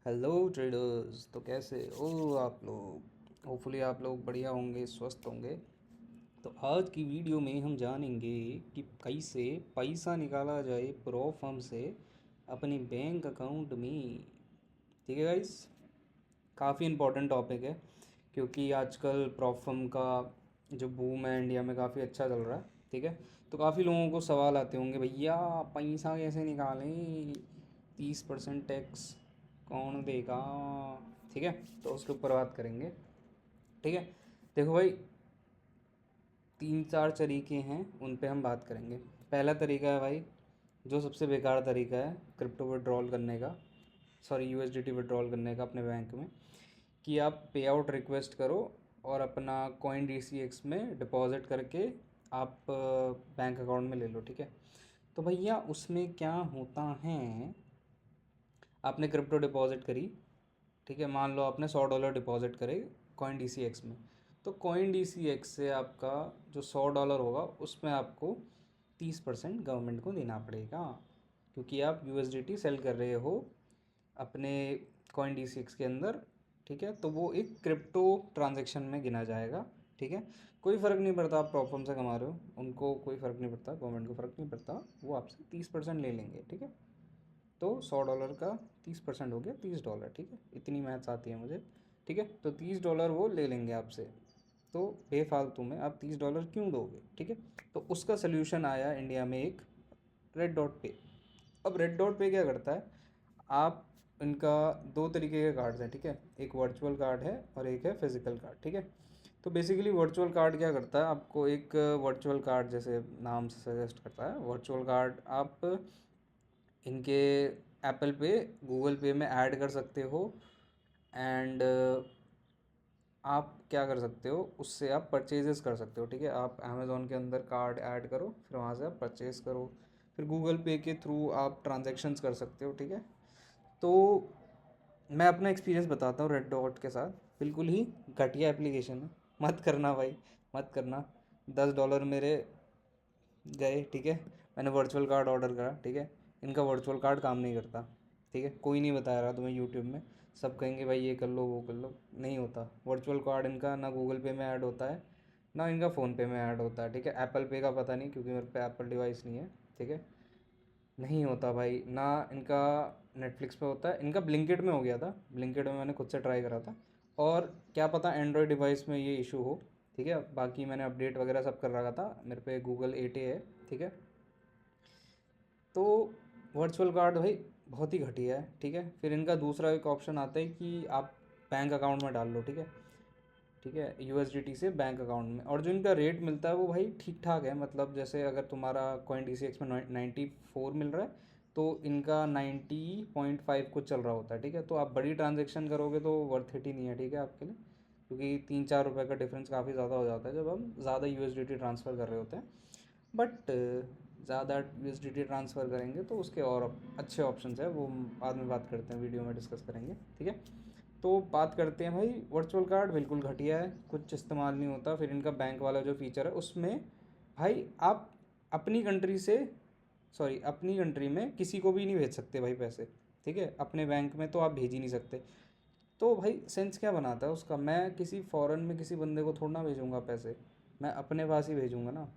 Hello traders. तो कैसे हो आप लोग? होपफुली आप लोग बढ़िया होंगे, स्वस्थ होंगे। तो आज की वीडियो में हम जानेंगे कि कैसे पैसा निकाला जाए प्रो फर्म से अपने बैंक अकाउंट में। ठीक है गाइस, काफ़ी इम्पोर्टेंट टॉपिक है क्योंकि आजकल प्रो फर्म का जो बूम है इंडिया में काफ़ी अच्छा चल रहा है। ठीक है, तो काफ़ी लोगों को सवाल आते होंगे, भैया पैसा कैसे निकालें, 30% टैक्स कौन देगा? ठीक है, तो उसके ऊपर बात करेंगे। ठीक है, देखो भाई, तीन चार तरीके हैं, उन पे हम बात करेंगे। पहला तरीका है भाई, जो सबसे बेकार तरीका है क्रिप्टो विड्रॉल करने का, सॉरी यूएसडीटी विड्रॉल करने का अपने बैंक में, कि आप पे आउट रिक्वेस्ट करो और अपना कॉइन डीसीएक्स में डिपॉजिट करके आप बैंक अकाउंट में ले लो। ठीक है, तो भैया उसमें क्या होता है, आपने क्रिप्टो डिपॉजिट करी। ठीक है, मान लो आपने $100 डिपॉजिट करे कॉइन डीसीएक्स में, तो कॉइन डीसीएक्स से आपका जो $100 होगा उसमें आपको 30% गवर्नमेंट को देना पड़ेगा, क्योंकि आप यूएसडीटी सेल कर रहे हो अपने कॉइन डीसीएक्स के अंदर। ठीक है, तो वो एक क्रिप्टो ट्रांजेक्शन में गिना जाएगा। ठीक है, कोई फ़र्क नहीं पड़ता आप प्रॉफर्म से कमा रहे हो, उनको कोई फ़र्क नहीं पड़ता, गवर्नमेंट को फ़र्क नहीं पड़ता, वो आपसे 30% ले लेंगे। ठीक है, तो $100 का 30% हो गया $30। ठीक है, इतनी मैथ्स आती है मुझे। ठीक है, तो $30 वो ले लेंगे आपसे, तो बेफालतू में आप $30 क्यों दोगे? ठीक है, तो उसका सल्यूशन आया इंडिया में एक, रेड डॉट पे। अब रेड डॉट पे क्या करता है, आप, इनका दो तरीके के कार्ड्स हैं। ठीक है, एक वर्चुअल कार्ड है और एक है फिजिकल कार्ड। ठीक है, तो बेसिकली वर्चुअल कार्ड क्या करता है, आपको एक वर्चुअल कार्ड जैसे नाम से सजेस्ट करता है, वर्चुअल कार्ड आप इनके एप्पल पे, गूगल पे में ऐड कर सकते हो। एंड आप क्या कर सकते हो, उससे आप परचेजेस कर सकते हो। ठीक है, आप अमेज़ोन के अंदर कार्ड ऐड करो, फिर वहाँ से आप परचेज करो, फिर गूगल पे के थ्रू आप ट्रांजैक्शंस कर सकते हो। ठीक है, तो मैं अपना एक्सपीरियंस बताता हूँ रेड डॉट के साथ। बिल्कुल ही घटिया एप्लीकेशन है, मत करना भाई, मत करना। $10 मेरे गए। ठीक है, मैंने वर्चुअल कार्ड ऑर्डर करा। ठीक है, इनका वर्चुअल कार्ड काम नहीं करता। ठीक है, कोई नहीं बता रहा तुम्हें यूट्यूब में, सब कहेंगे भाई ये कर लो वो कर लो, नहीं होता। वर्चुअल कार्ड इनका ना गूगल पे में ऐड होता है, ना इनका फ़ोन पे में ऐड होता है। ठीक है, एप्पल पे का पता नहीं, क्योंकि मेरे पे एप्पल डिवाइस नहीं है। ठीक है, नहीं होता भाई, ना इनका नेटफ्लिक्स पे होता है। इनका ब्लिंकिट में हो गया था, ब्लिंकिट में मैंने खुद से ट्राई करा था, और क्या पता एंड्रॉयड डिवाइस में ये इशू हो। ठीक है, बाकी मैंने अपडेट वगैरह सब कर रखा था, मेरे पे गूगल 8A है। ठीक है, तो वर्चुअल कार्ड भाई बहुत ही घटिया है। ठीक है, फिर इनका दूसरा एक ऑप्शन आता है कि आप बैंक अकाउंट में डाल लो। ठीक है, ठीक है, यूएसडीटी से बैंक अकाउंट में, और जो इनका रेट मिलता है वो भाई ठीक ठाक है। मतलब जैसे अगर तुम्हारा कॉइन डीसीएक्स में 94 मिल रहा है, तो इनका 90.5 कुछ चल रहा होता है। ठीक है, तो आप बड़ी ट्रांजेक्शन करोगे तो वर्थ इट ही नहीं है। ठीक है, आपके लिए, क्योंकि 3-4 रुपये का डिफरेंस काफ़ी ज़्यादा हो जाता है जब हम ज़्यादा यूएसडीटी ट्रांसफ़र कर रहे होते हैं। बट ज़्यादा यूएसडीटी ट्रांसफ़र करेंगे तो उसके और अच्छे ऑप्शंस है, वो हम बाद में बात करते हैं, वीडियो में डिस्कस करेंगे। ठीक है, तो बात करते हैं भाई, वर्चुअल कार्ड बिल्कुल घटिया है, कुछ इस्तेमाल नहीं होता। फिर इनका बैंक वाला जो फीचर है उसमें भाई आप अपनी कंट्री से, सॉरी अपनी कंट्री में किसी को भी नहीं भेज सकते भाई पैसे। ठीक है, अपने बैंक में तो आप भेज ही नहीं सकते। तो भाई सेंस क्या बनाता है उसका, मैं किसी फॉरेन में किसी बंदे को थोड़ा ना भेजूंगा पैसे, मैं अपने पास ही भेजूंगा ना।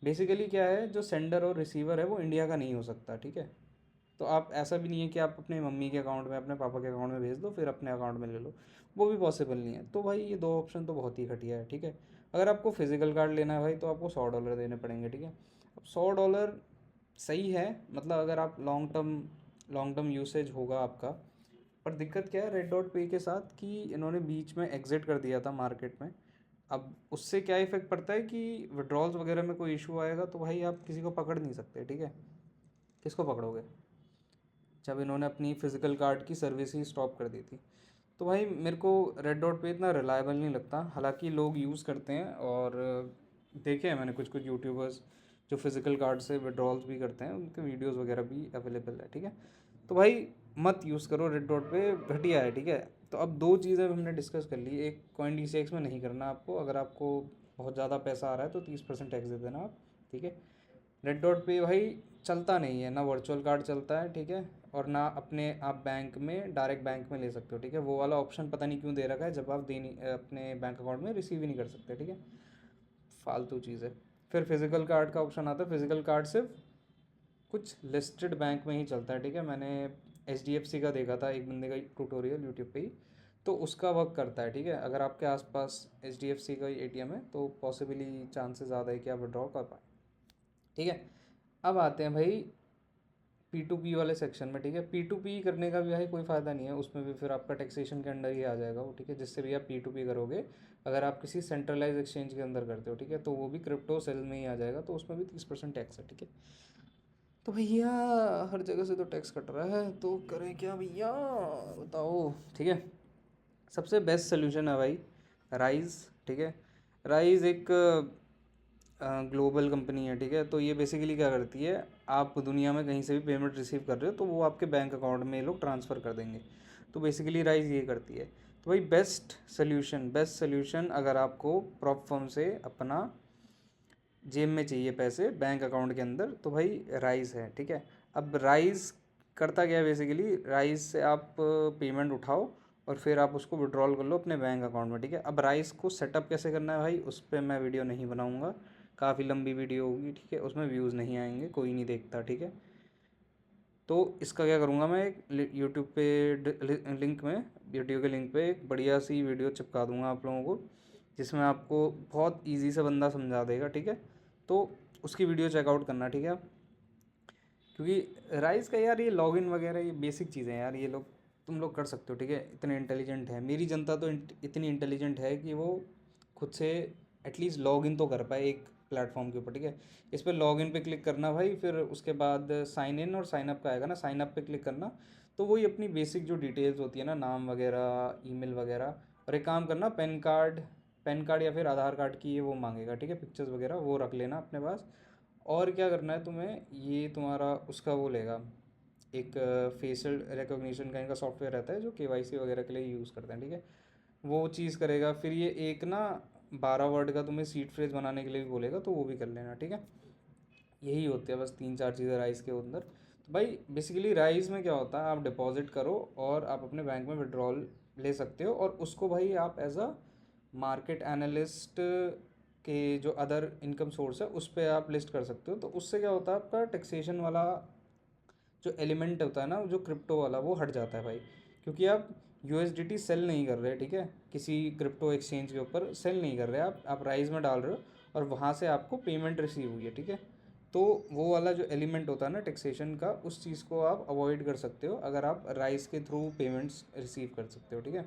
बेसिकली क्या है, जो सेंडर और रिसीवर है वो इंडिया का नहीं हो सकता। ठीक है, तो आप, ऐसा भी नहीं है कि आप अपने मम्मी के अकाउंट में, अपने पापा के अकाउंट में भेज दो फिर अपने अकाउंट में ले लो, वो भी पॉसिबल नहीं है। तो भाई ये दो ऑप्शन तो बहुत ही घटिया है। ठीक है, अगर आपको फिजिकल कार्ड लेना है भाई तो आपको $100 देने पड़ेंगे। ठीक है, अब $100 सही है, मतलब अगर आप लॉन्ग टर्म यूसेज होगा आपका। पर दिक्कत क्या है रेड डॉट पे के साथ, कि इन्होंने बीच में एग्जिट कर दिया था मार्केट में। अब उससे क्या इफ़ेक्ट पड़ता है कि विड्रॉल्स वगैरह में कोई इशू आएगा तो भाई आप किसी को पकड़ नहीं सकते। ठीक है, किसको पकड़ोगे जब इन्होंने अपनी फ़िज़िकल कार्ड की सर्विस ही स्टॉप कर दी थी। तो भाई मेरे को रेड डॉट पे इतना रिलायबल नहीं लगता, हालांकि लोग यूज़ करते हैं, और देखे हैं मैंने कुछ कुछ यूट्यूबर्स जो फिज़िकल कार्ड से विड्रॉल्स भी करते हैं, उनके वीडियोस वगैरह भी अवेलेबल है। ठीक है, तो भाई मत यूज़ करो रेड डॉट पे, घटिया है। ठीक है, तो अब दो चीज़ें हमने डिस्कस कर ली, एक कॉइन डीसीएक्स में नहीं करना आपको, अगर आपको बहुत ज़्यादा पैसा आ रहा है तो 30% टैक्स दे देना आप। ठीक है, रेड डॉट पे भाई चलता नहीं है, ना वर्चुअल कार्ड चलता है। ठीक है, और ना अपने आप बैंक में डायरेक्ट बैंक में ले सकते हो, ठीक है। वो वाला ऑप्शन पता नहीं क्यों दे रखा है, जब आप देनी अपने बैंक अकाउंट में रिसीव ही नहीं कर सकते, ठीक है। फालतू चीज़ है। फिर फिज़िकल कार्ड का ऑप्शन आता है। फिज़िकल कार्ड सिर्फ कुछ लिस्टेड बैंक में ही चलता है, ठीक है। मैंने HDFC का देखा था एक बंदे का ट्यूटोरियल यूट्यूब पे ही, तो उसका वर्क करता है, ठीक है। अगर आपके आसपास HDFC का ही ATM है तो पॉसिबली चांसेस ज़्यादा है कि आप विड्रॉ कर पाएँ, ठीक है। अब आते हैं भाई P2P वाले सेक्शन में, ठीक है। P2P करने का भी भाई कोई फ़ायदा नहीं है, उसमें भी फिर आपका टैक्सेशन के अंडर ही आ जाएगा वो, ठीक है। जिससे भी आप P2P करोगे, अगर आप किसी सेंट्रलाइज एक्सचेंज के अंदर करते हो, ठीक है, तो वो भी क्रिप्टो सेल में ही आ जाएगा, तो उसमें भी 30% टैक्स है, ठीक है। तो भैया हर जगह से तो टैक्स कट रहा है, तो करें क्या भैया, बताओ, ठीक है। सबसे बेस्ट सोल्यूशन है भाई राइज़, ठीक है। राइज़ एक ग्लोबल कंपनी है, ठीक है। तो ये बेसिकली क्या करती है, आप दुनिया में कहीं से भी पेमेंट रिसीव कर रहे हो तो वो आपके बैंक अकाउंट में ये लोग ट्रांसफ़र कर देंगे। तो बेसिकली राइज़ ये करती है। तो भाई बेस्ट सोल्यूशन अगर आपको प्रॉप फर्म से अपना जेब में चाहिए पैसे बैंक अकाउंट के अंदर, तो भाई राइज़ है, ठीक है। अब राइज़ करता क्या है, बेसिकली राइज़ से आप पेमेंट उठाओ और फिर आप उसको विड्रॉल कर लो अपने बैंक अकाउंट में, ठीक है। अब राइज़ को सेटअप कैसे करना है भाई, उस पर मैं वीडियो नहीं बनाऊँगा, काफ़ी लंबी वीडियो होगी, ठीक है। उसमें व्यूज़ नहीं आएंगे, कोई नहीं देखता, ठीक है। तो इसका क्या करूँगा, मैं एक यूट्यूब पे लिंक में, वीडियो के लिंक पे एक बढ़िया सी वीडियो चिपका दूँगा आप लोगों को, जिसमें आपको बहुत इजी से बंदा समझा देगा, ठीक है। तो उसकी वीडियो चेकआउट करना, ठीक है। क्योंकि राइस का यार ये लॉगिन वगैरह ये बेसिक चीज़ें हैं यार, ये लोग तुम लोग कर सकते हो, ठीक है। इतने इंटेलिजेंट है मेरी जनता, तो इतनी इंटेलिजेंट है कि वो खुद से एटलीस्ट लॉगिन तो कर पाए एक प्लेटफॉर्म के ऊपर, ठीक है। इस पर लॉगिन पे क्लिक करना भाई, फिर उसके बाद साइन इन और साइन अप का आएगा ना, साइन अप पे क्लिक करना। तो वही अपनी बेसिक जो डिटेल्स होती है ना, नाम वगैरह, ईमेल वगैरह, और एक काम करना, पैन कार्ड या फिर आधार कार्ड की ये वो मांगेगा, ठीक है, पिक्चर्स वगैरह वो रख लेना अपने पास। और क्या करना है तुम्हें, ये तुम्हारा उसका वो लेगा, एक फेशियल रिकॉग्निशन का इनका सॉफ्टवेयर रहता है जो KYC वगैरह के लिए यूज़ करते हैं, ठीक है। वो चीज़ करेगा, फिर ये एक ना 12 वर्ड का तुम्हें सीड फ्रेज बनाने के लिए भी बोलेगा, तो वो भी कर लेना, ठीक है। यही होते हैं बस 3-4 चीज़ें राइस के अंदर। तो भाई बेसिकली राइस में क्या होता है, आप डिपॉजिट करो और आप अपने बैंक में विड्रॉल ले सकते हो, और उसको भाई आप एज अ मार्केट एनालिस्ट के जो अदर इनकम सोर्स है उस पर आप लिस्ट कर सकते हो। तो उससे क्या होता है, आपका टैक्सेशन वाला जो एलिमेंट होता है ना, जो क्रिप्टो वाला, वो हट जाता है भाई। क्योंकि आप USDT सेल नहीं कर रहे, ठीक है, किसी क्रिप्टो एक्सचेंज के ऊपर सेल नहीं कर रहे, आप राइज में डाल रहे हो और वहाँ से आपको पेमेंट रिसीव हुई है, ठीक है। तो वो वाला जो एलिमेंट होता है ना टैक्सेशन का, उस चीज़ को आप अवॉइड कर सकते हो अगर आप राइस के थ्रू पेमेंट्स रिसीव कर सकते हो, ठीक है।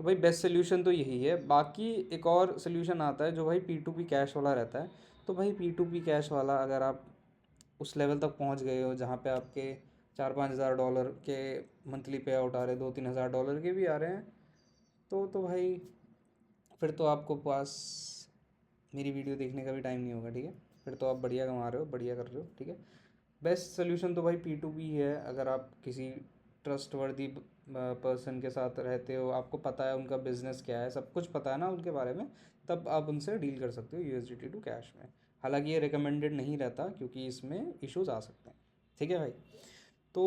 तो भाई बेस्ट सोल्यूशन तो यही है। बाकी एक और सोल्यूशन आता है जो भाई P2P कैश वाला रहता है। तो भाई P2P कैश वाला अगर आप उस लेवल तक पहुंच गए हो जहाँ पे आपके 4-5 हज़ार डॉलर के मंथली पे आउट आ रहे हैं, 2-3 हज़ार डॉलर के भी आ रहे हैं, तो भाई फिर तो आपको पास मेरी वीडियो देखने का भी टाइम नहीं होगा, ठीक है। फिर तो आप बढ़िया कमा रहे हो, बढ़िया कर रहे हो, ठीक है। बेस्ट सोल्यूशन तो भाई P2P है। अगर आप किसी ट्रस्टवर्दी पर्सन के साथ रहते हो, आपको पता है उनका बिजनेस क्या है, सब कुछ पता है ना उनके बारे में, तब आप उनसे डील कर सकते हो USDT टू कैश में। हालांकि ये रिकमेंडेड नहीं रहता क्योंकि इसमें इश्यूज आ सकते हैं, ठीक है भाई। तो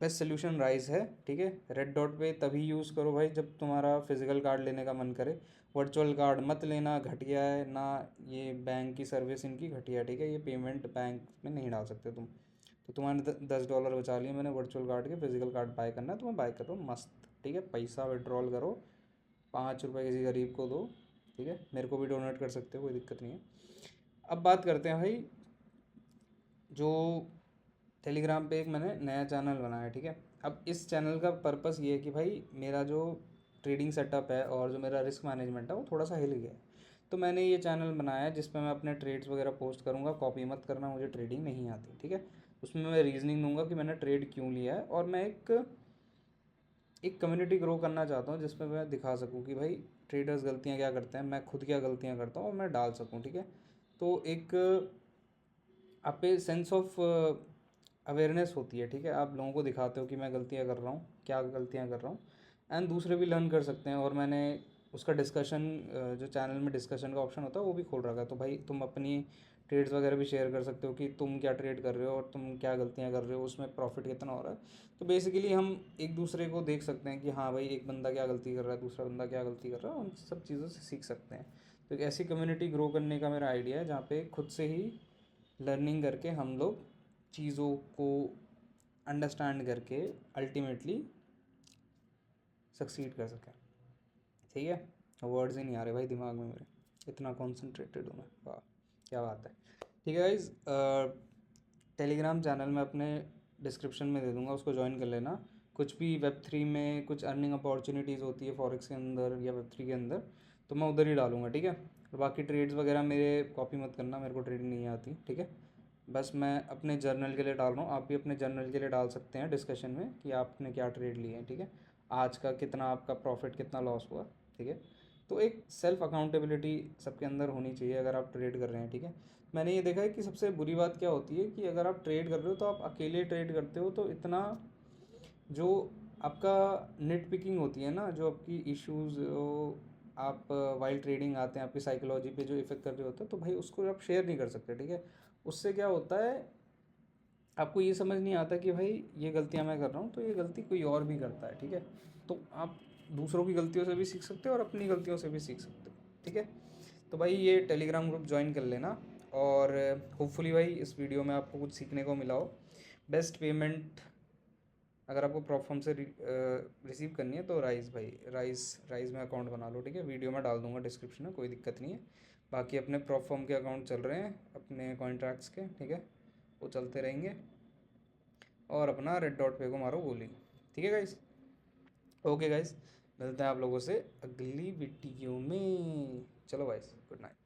बेस्ट सोल्यूशन राइज है, ठीक है। रेड डॉट पे तभी यूज़ करो भाई जब तुम्हारा फिजिकल कार्ड लेने का मन करे। वर्चुअल कार्ड मत लेना, घटिया है ना, ये बैंक की सर्विस इनकी घटिया है, ठीक है। ये पेमेंट बैंक में नहीं डाल सकते तुम। तो तुम्हारे $10 बचा लिए मैंने वर्चुअल कार्ड के, फिजिकल कार्ड बाय करना है तुम्हें, बाय करो मस्त, ठीक है। पैसा विड्रॉल करो, ₹5 किसी गरीब को दो, ठीक है। मेरे को भी डोनेट कर सकते हो, कोई दिक्कत नहीं है। अब बात करते हैं भाई, जो टेलीग्राम पे एक मैंने नया चैनल बनाया है, ठीक है। अब इस चैनल का पर्पस ये है कि भाई मेरा जो ट्रेडिंग सेटअप है और जो मेरा रिस्क मैनेजमेंट है वो थोड़ा सा हिल गया है। तो मैंने ये चैनल बनाया है जिसमें मैं अपने ट्रेड्स वगैरह पोस्ट करूँगा, कॉपी मत करना, मुझे ट्रेडिंग नहीं आती, ठीक है। उसमें मैं रीजनिंग दूंगा कि मैंने ट्रेड क्यों लिया है, और मैं एक कम्युनिटी ग्रो करना चाहता हूँ जिसमें मैं दिखा सकूँ कि भाई ट्रेडर्स गलतियाँ क्या करते हैं, मैं खुद क्या गलतियाँ करता हूँ, और मैं डाल सकूँ, ठीक है। तो एक आप पे सेंस ऑफ अवेयरनेस होती है, ठीक है। आप लोगों को दिखाते हो कि मैं गलतियाँ कर रहा हूँ, क्या गलतियाँ कर रहा हूँ, एंड दूसरे भी लर्न कर सकते हैं। और मैंने उसका डिस्कशन, जो चैनल में डिस्कशन का ऑप्शन होता है वो भी खोल रखा है। तो भाई तुम अपनी ट्रेड्स वगैरह भी शेयर कर सकते हो कि तुम क्या ट्रेड कर रहे हो और तुम क्या गलतियाँ कर रहे हो, उसमें प्रॉफिट कितना हो रहा है। तो बेसिकली हम एक दूसरे को देख सकते हैं कि हाँ भाई एक बंदा क्या गलती कर रहा है, दूसरा बंदा क्या गलती कर रहा है, उन सब चीज़ों से सीख सकते हैं। तो एक ऐसी कम्युनिटी ग्रो करने का मेरा आइडिया है जहाँ पे खुद से ही लर्निंग करके हम लोग चीज़ों को अंडरस्टैंड करके अल्टीमेटली सक्सीड कर सकें। ठीक है, वर्ड्स ही नहीं आ रहे भाई दिमाग में मेरे, इतना कॉन्सेंट्रेटेड हूँ मैं। वाह क्या बात है। ठीक है गाइज, टेलीग्राम चैनल मैं अपने डिस्क्रिप्शन में दे दूँगा, उसको ज्वाइन कर लेना। कुछ भी वेब3 में कुछ अर्निंग अपॉर्चुनिटीज़ होती है फॉरेक्स के अंदर या वेब3 के अंदर, तो मैं उधर ही डालूंगा। ठीक है, और बाकी ट्रेड्स वगैरह मेरे कॉपी मत करना, मेरे को ट्रेडिंग नहीं आती। ठीक है, बस मैं अपने जर्नल के लिए डाल रहा हूँ, आप भी अपने जर्नल के लिए डाल सकते हैं डिस्कशन में कि आपने क्या ट्रेड लिए हैं। ठीक है, आज का कितना आपका प्रॉफिट, कितना लॉस हुआ। ठीक है, तो एक सेल्फ अकाउंटेबिलिटी सबके अंदर होनी चाहिए अगर आप ट्रेड कर रहे हैं। ठीक है, मैंने ये देखा है कि सबसे बुरी बात क्या होती है कि अगर आप ट्रेड कर रहे हो तो आप अकेले ट्रेड करते हो, तो इतना जो आपका नेट पिकिंग होती है ना, जो आपकी इश्यूज आप वाइल ट्रेडिंग आते हैं, आपकी साइकोलॉजी पे जो इफेक्ट कर रहे होते हैं, तो भाई उसको आप शेयर नहीं कर सकते। ठीक है, उससे क्या होता है, आपको ये समझ नहीं आता कि भाई ये गलतियाँ मैं कर रहा हूँ तो ये गलती कोई और भी करता है। ठीक है, तो आप दूसरों की गलतियों से भी सीख सकते हो और अपनी गलतियों से भी सीख सकते हो। ठीक है, तो भाई ये टेलीग्राम ग्रुप ज्वाइन कर लेना, और होपफुली भाई इस वीडियो में आपको कुछ सीखने को मिला हो। बेस्ट पेमेंट अगर आपको प्रॉपफॉर्म से रिसीव करनी है तो राइस भाई, राइस में अकाउंट बना लो। ठीक है, वीडियो में डाल दूंगा डिस्क्रिप्शन में, कोई दिक्कत नहीं है। बाकी अपने प्रॉपफॉर्म के अकाउंट चल रहे हैं अपने कॉन्ट्रैक्ट्स के। ठीक है, वो चलते रहेंगे, और अपना रेड डॉट पे को मारो गोली। ठीक है गाइस, ओके गाइस, मिलते हैं आप लोगों से अगली वीडियो में। चलो गाइस, गुड नाइट।